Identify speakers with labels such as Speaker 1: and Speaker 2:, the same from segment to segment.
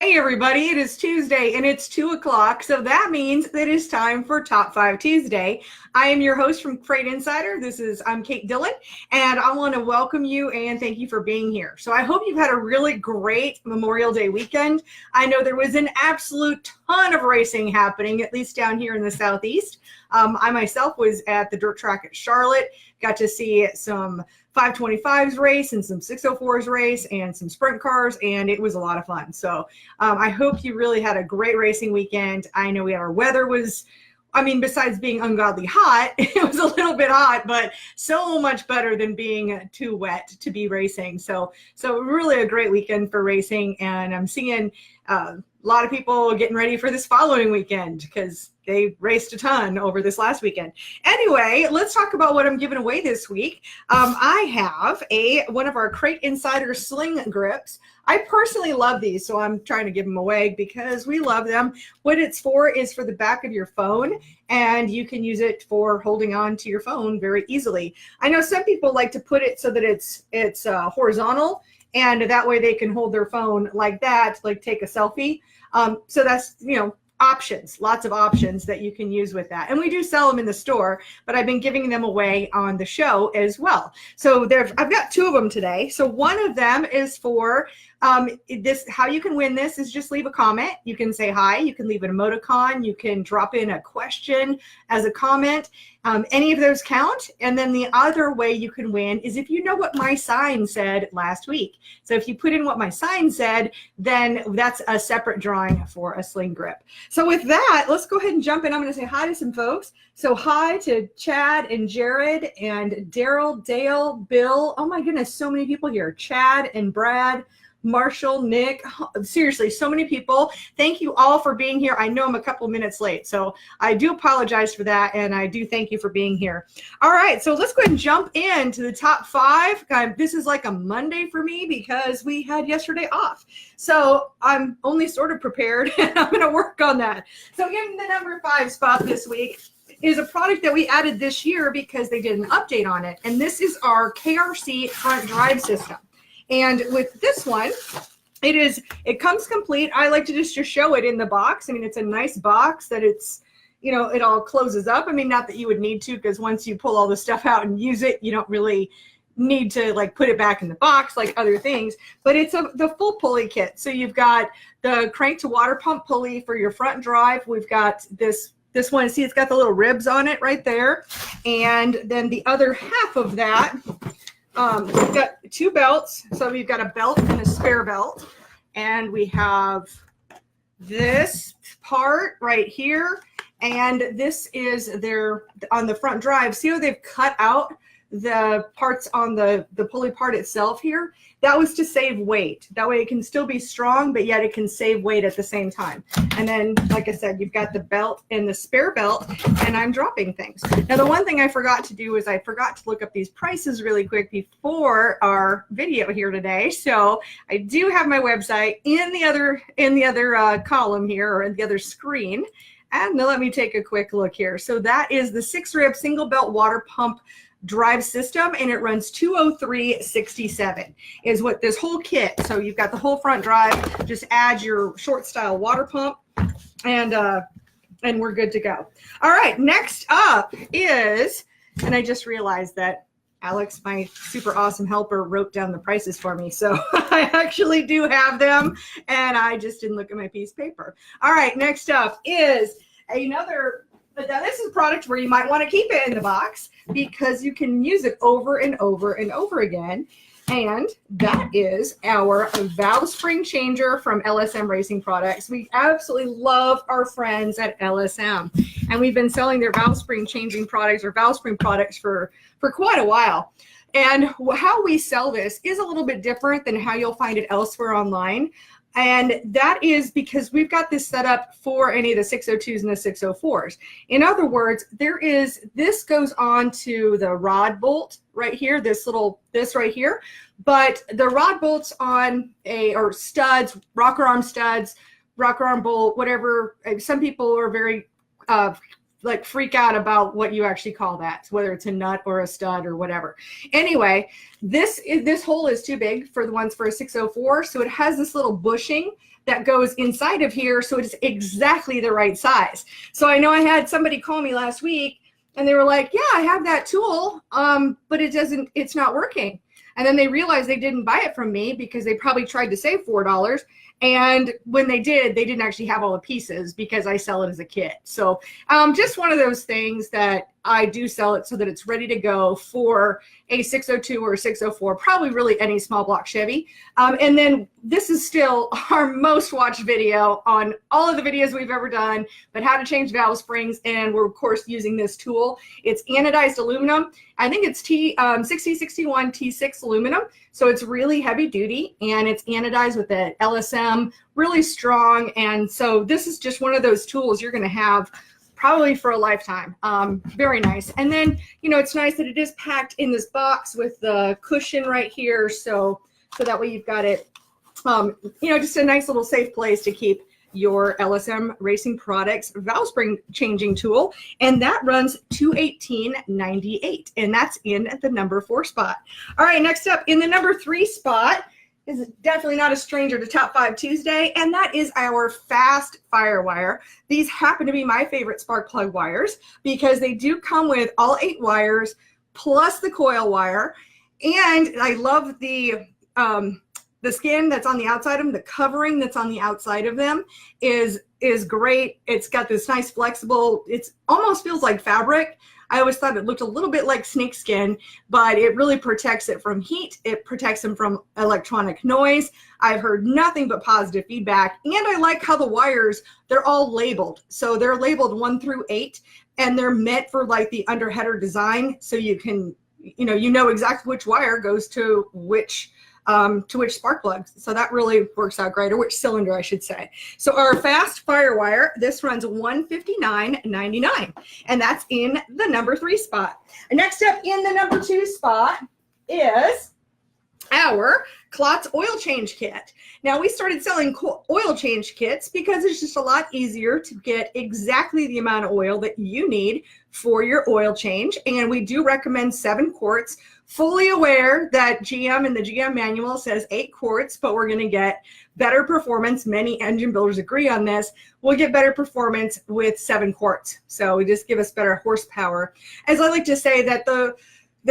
Speaker 1: Hey everybody, it is Tuesday and it's 2 o'clock, so that means that it's time for Top 5 Tuesday. I am your host from Crate Insider. I'm Kate Dillon, and I want to welcome you and thank you for being here. So I hope you've had a really great Memorial Day weekend. I know there was an absolute ton of racing happening, at least down here in the Southeast. I myself was at the dirt track at Charlotte, got to see some 525s race and some 604s race and some sprint cars, and it was a lot of fun. So I hope you really had a great racing weekend. I know our weather was, besides being ungodly hot, it was a little bit hot, but so much better than being too wet to be racing. So really a great weekend for racing, and I'm seeing a lot of people getting ready for this following weekend because they raced a ton over this last weekend. Anyway, let's talk about what I'm giving away this week. I have one of our Crate Insider Sling grips. I personally love these, so I'm trying to give them away because we love them. What it's for is for the back of your phone, and you can use it for holding on to your phone very easily. I know some people like to put it so that it's horizontal, and that way they can hold their phone like that, like take a selfie. So that's, options, lots of options that you can use with that. And we do sell them in the store, but I've been giving them away on the show as well. So I've got two of them today. So one of them is for how you can win this is just leave a comment. You can say hi, you can leave an emoticon, you can drop in a question as a comment. Any of those count. And then the other way you can win is if you know what my sign said last week. So if you put in what my sign said, then that's a separate drawing for a Sling grip. So with that, let's go ahead and jump in. I'm going to say hi to some folks. So hi to Chad and Jared and Daryl, Dale, Bill. Oh my goodness, so many people here. Chad and Brad, Marshall, Nick, seriously, so many people. Thank you all for being here. I know I'm a couple minutes late, so I do apologize for that, and I do thank you for being here. All right, so let's go ahead and jump into the top 5. This is like a Monday for me because we had yesterday off. So I'm only sort of prepared, and I'm going to work on that. So in the number 5 spot this week is a product that we added this year because they did an update on it, and this is our KRC front drive system. And with this one, it comes complete. I like to just show it in the box. It's a nice box that it's, it all closes up. Not that you would need to, because once you pull all the stuff out and use it, you don't really need to put it back in the box like other things. But it's the full pulley kit. So you've got the crank to water pump pulley for your front drive. We've got this one. See, it's got the little ribs on it right there. And then the other half of that, we've got 2 belts. So we've got a belt and a spare belt. And we have this part right here. And this is on the front drive. See how they've cut out the parts on the pulley part itself here? That was to save weight. That way it can still be strong, but yet it can save weight at the same time. And then, like I said, you've got the belt and the spare belt, and I'm dropping things. Now, the one thing I forgot to do is I forgot to look up these prices really quick before our video here today. So I do have my website in the other column here, or in the other screen. And let me take a quick look here. So that is the 6-rib single belt water pump drive system, and it runs $203.67 is what this whole kit. So you've got the whole front drive, just add your short style water pump, and we're good to go. All right, next up is, and I just realized that Alex, my super awesome helper, wrote down the prices for me. So I actually do have them, and I just didn't look at my piece of paper. All right, next up is another. But now this is a product where you might want to keep it in the box because you can use it over and over and over again. And that is our valve spring changer from LSM Racing Products. We absolutely love our friends at LSM. And we've been selling their valve spring changing products or valve spring products for quite a while. And how we sell this is a little bit different than how you'll find it elsewhere online. And that is because we've got this set up for any of the 602s and the 604s. In other words, this goes on to the rod bolt right here, this right here. But the rod bolts on or studs, rocker arm studs, rocker arm bolt, whatever. Some people are very like freak out about what you actually call that, whether it's a nut or a stud or whatever. Anyway, this hole is too big for the ones for a 604, so it has this little bushing that goes inside of here, so it's exactly the right size. So I know I had somebody call me last week and they were like, yeah, I have that tool, but it's not working. And then they realized they didn't buy it from me because they probably tried to save $4. And when they did, they didn't actually have all the pieces because I sell it as a kit. So just one of those things that I do sell it so that it's ready to go for a 602 or a 604, probably really any small block Chevy. And then this is still our most watched video on all of the videos we've ever done, but how to change valve springs. And we're of course using this tool. It's anodized aluminum. I think it's 6061 T6 aluminum. So it's really heavy duty and it's anodized with the LSM, really strong. And so this is just one of those tools you're going to have probably for a lifetime. Very nice. And then, you know, it's nice that it is packed in this box with the cushion right here. So that way you've got it, you know, just a nice little safe place to keep your LSM Racing Products valve spring changing tool. And that runs $218.98. And that's in the number 4 spot. All right, next up in the number 3 spot is definitely not a stranger to Top 5 Tuesday, and that is our fast firewire. These happen to be my favorite spark plug wires because they do come with all 8 wires plus the coil wire. And I love the skin that's on the outside of them, the covering that's on the outside of them is great. It's got this nice flexible, it almost feels like fabric. I always thought it looked a little bit like snake skin, but it really protects it from heat. It protects them from electronic noise. I've heard nothing but positive feedback. And I like how the wires, they're all labeled. So they're labeled 1 through 8, and they're meant for like the underheader design. So you can, you know exactly which wire goes to which spark plug. So that really works out great, or which cylinder I should say. So our fast firewire, this runs $159.99, and that's in the number 3 spot. And next up in the number 2 spot is our Klotz oil change kit. Now we started selling oil change kits because it's just a lot easier to get exactly the amount of oil that you need for your oil change. And we do recommend 7 quarts, fully aware that GM and the GM manual says 8 quarts, but we're going to get better performance. Many engine builders agree on this. We'll get better performance with 7 quarts. So we just give us better horsepower. As I like to say that the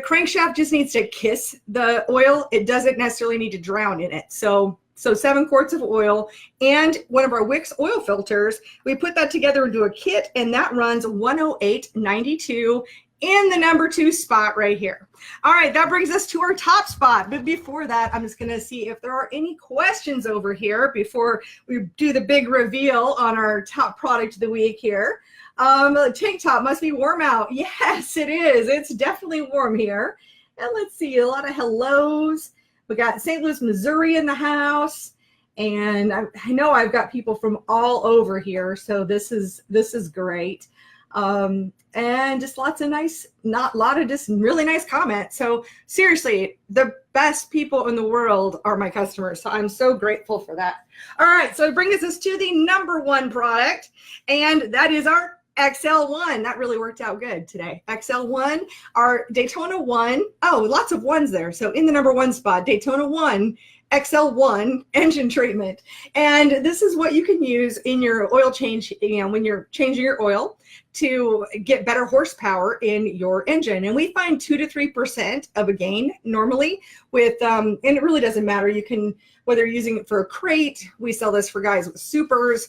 Speaker 1: crankshaft just needs to kiss the oil. It doesn't necessarily need to drown in it. So 7 quarts of oil and one of our Wix oil filters, we put that together into a kit, and that runs $108.92 in the number 2 spot right here. All right, that brings us to our top spot. But before that, I'm just going to see if there are any questions over here before we do the big reveal on our top product of the week here. The tank top must be warm out. Yes, it is. It's definitely warm here. And let's see, a lot of hellos. We got St. Louis, Missouri in the house. And I know I've got people from all over here. So this is great. And just lots of just really nice comments. So seriously, the best people in the world are my customers. So I'm so grateful for that. All right, so it brings us to the number 1 product, and that is our XL1. That really worked out good today. XL1, our Daytona 1. Oh, lots of ones there. So in the number 1 spot, Daytona 1, XL1 engine treatment. And this is what you can use in your oil change, when you're changing your oil to get better horsepower in your engine. And we find 2 to 3% of a gain normally with, and it really doesn't matter. You can, whether you're using it for a crate, we sell this for guys with supers.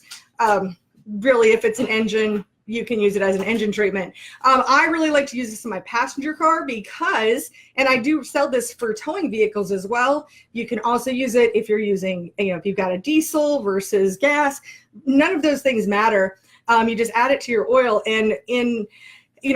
Speaker 1: Really, if it's an engine, you can use it as an engine treatment. I really like to use this in my passenger car because, and I do sell this for towing vehicles as well. You can also use it if you're using, if you've got a diesel versus gas, none of those things matter. You just add it to your oil, and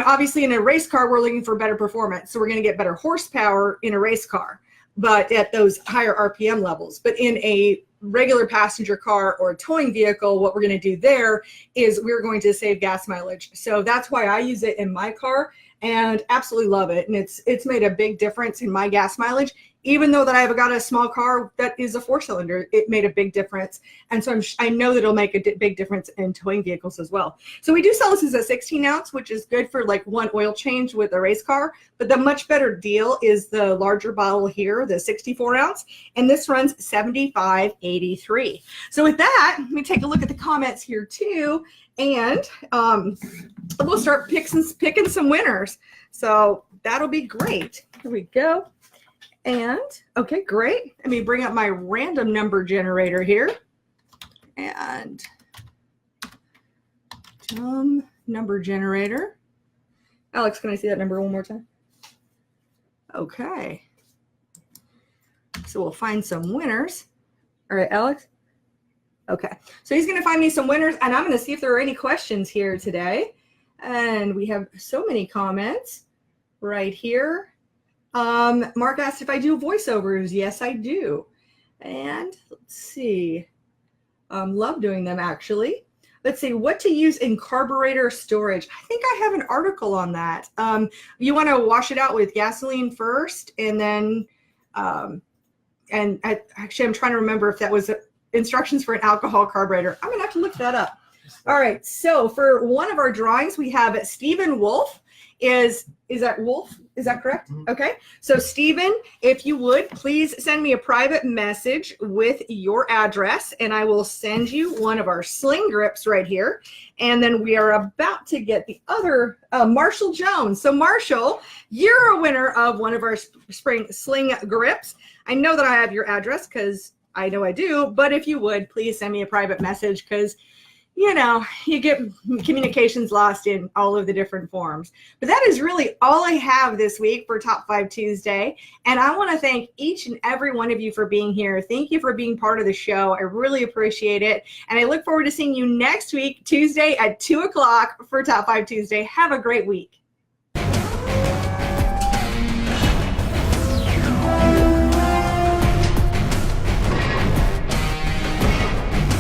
Speaker 1: obviously in a race car, we're looking for better performance. So we're going to get better horsepower in a race car, but at those higher RPM levels. But in a regular passenger car or a towing vehicle, what we're going to do there is we're going to save gas mileage. So that's why I use it in my car and absolutely love it. And it's made a big difference in my gas mileage even though that I've got a small car that is a 4-cylinder, it made a big difference. And so I know that it'll make a big difference in towing vehicles as well. So we do sell this as a 16 ounce, which is good for like one oil change with a race car. But the much better deal is the larger bottle here, the 64 ounce. And this runs $75.83. So with that, let me take a look at the comments here too. And we'll start picking some winners. So that'll be great. Here we go. And okay, great. Let me bring up my random number generator here. And number generator. Alex, can I see that number one more time? Okay. So we'll find some winners. All right, Alex. Okay. So he's going to find me some winners, and I'm going to see if there are any questions here today. And we have so many comments right here. Mark asked if I do voiceovers. Yes, I do. And let's see. Love doing them, actually. Let's see, what to use in carburetor storage. I think I have an article on that. You want to wash it out with gasoline first, and then, actually, I'm trying to remember if that was instructions for an alcohol carburetor. I'm going to have to look that up. All right, so for one of our drawings, we have Stephen Wolf. Is that Wolf? Is that correct? Mm-hmm. Okay. So Stephen, if you would, please send me a private message with your address, and I will send you one of our Sling grips right here. And then we are about to get the other, Marshall Jones. So Marshall, you're a winner of one of our spring Sling grips. I know that I have your address because I know I do, but if you would, please send me a private message because you know, you get communications lost in all of the different forms. But that is really all I have this week for Top 5 Tuesday. And I want to thank each and every one of you for being here. Thank you for being part of the show. I really appreciate it. And I look forward to seeing you next week, Tuesday at 2 o'clock for Top 5 Tuesday. Have a great week.